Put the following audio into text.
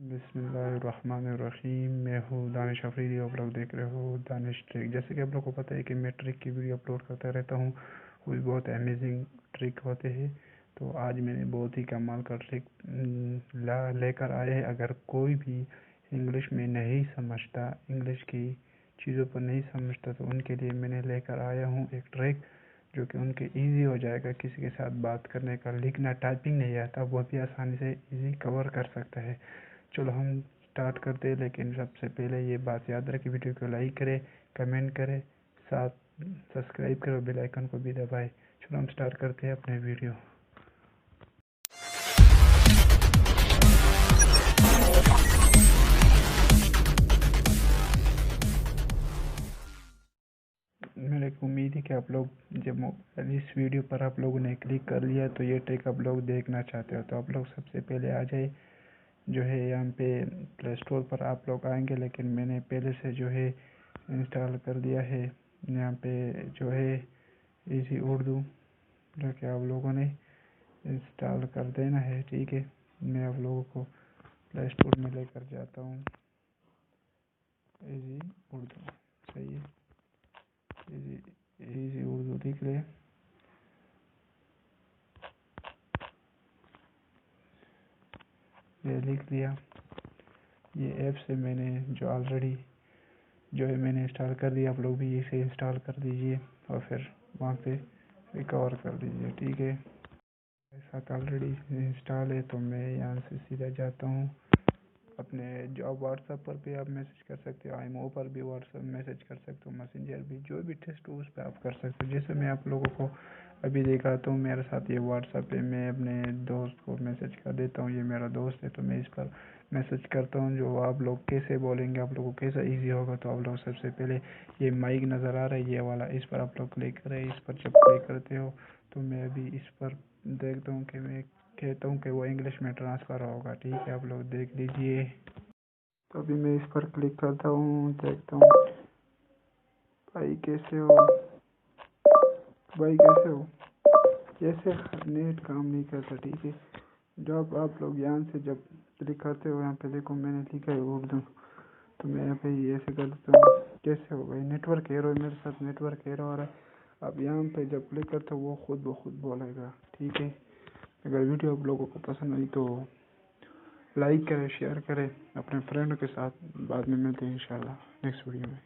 बिस्मिल्लाहिर्रहमानिर्रहीम। मैं हूँ दानिश अफरीदी। आप लोग देख रहे हो दानिश ट्रिक। जैसे कि आप लोग को पता है कि मैं ट्रिक की वीडियो अपलोड करता रहता हूँ, वो भी बहुत अमेजिंग ट्रिक होते हैं। तो आज मैंने बहुत ही कमाल का ट्रिक लेकर आए हैं। अगर कोई भी इंग्लिश में नहीं समझता, इंग्लिश की चीज़ों पर नहीं समझता, तो उनके लिए मैंने लेकर आया हूँ एक ट्रिक जो कि उनके इजी हो जाएगा। किसी के साथ बात करने का, लिखना टाइपिंग नहीं आता, वो भी आसानी से इजी कवर कर सकता है। चलो हम स्टार्ट करते हैं, लेकिन सबसे पहले ये बात याद रखें, वीडियो को लाइक करें, कमेंट करें, साथ सब्सक्राइब करो, बेल आइकन को भी दबाएं। चलो हम स्टार्ट करते हैं अपने वीडियो। मेरे को उम्मीद है कि आप लोग जब इस वीडियो पर आप लोगों ने क्लिक कर लिया तो ये ट्रिक आप लोग देखना चाहते हो, तो आप लोग सबसे पहले आ जाए जो है यहाँ पे प्ले स्टोर पर आप लोग आएंगे। लेकिन मैंने पहले से जो है इंस्टॉल कर दिया है यहाँ पे जो है इजी उर्दू, जो कि आप लोगों ने इंस्टॉल कर देना है। ठीक है, मैं आप लोगों को प्ले स्टोर में लेकर जाता हूँ। इजी उर्दू, सही है, इजी उर्दू लिख ले। ये लिख लिया। ये ऐप से मैंने जो ऑलरेडी जो है मैंने इंस्टॉल कर दिया, आप लोग भी इसे इंस्टॉल कर दीजिए और फिर वहाँ पे रिकवर कर दीजिए। ठीक है, ऐसा ऑलरेडी इंस्टॉल है, तो मैं यहाँ से सीधा जाता हूँ अपने जो आप व्हाट्सएप पर भी आप मैसेज कर सकते हो, आईमो पर भी व्हाट्सएप मैसेज कर सकते हो, मैसेंजर भी, जो भी टेस्ट हो उस पर आप कर सकते हो। जैसे मैं आप लोगों को अभी दिखाता हूँ, मेरे साथ ये व्हाट्सएप पे मैं अपने दोस्त को मैसेज कर देता हूँ। ये मेरा दोस्त है, तो मैं इस पर मैसेज करता हूँ। जो आप लोग कैसे बोलेंगे, आप लोगों को कैसा ईजी होगा, तो आप लोग सबसे पहले ये माइक नज़र आ रहा है, ये वाला, इस पर आप लोग क्लिक करें। इस पर जब क्लिक करते हो तो मैं अभी इस पर देखता हूँ कि मैं कहता हूँ कि वो इंग्लिश में ट्रांसफ़र होगा। ठीक है, आप लोग देख लीजिए। तो अभी मैं इस पर क्लिक करता हूँ, देखता हूँ। भाई कैसे हो, भाई कैसे हो, जैसे नेट काम नहीं करता। ठीक है, जब आप लोग यहाँ से जब क्लिक करते हो, यहाँ पे देखो मैंने लिखा है उर्दू, तो मैं यहाँ पे ऐसे कर देता हूँ। कैसे हो भाई, नेटवर्क एरर, मेरे साथ नेटवर्क एरर हो रहा है। अब यहाँ पे जब क्लिक करते हो वो खुद ब खुद बोलेगा। ठीक है, अगर वीडियो आप लोगों को पसंद आई तो लाइक करें, शेयर करें अपने फ्रेंड के साथ। बाद में मिलते हैं इंशाल्लाह नेक्स्ट वीडियो में।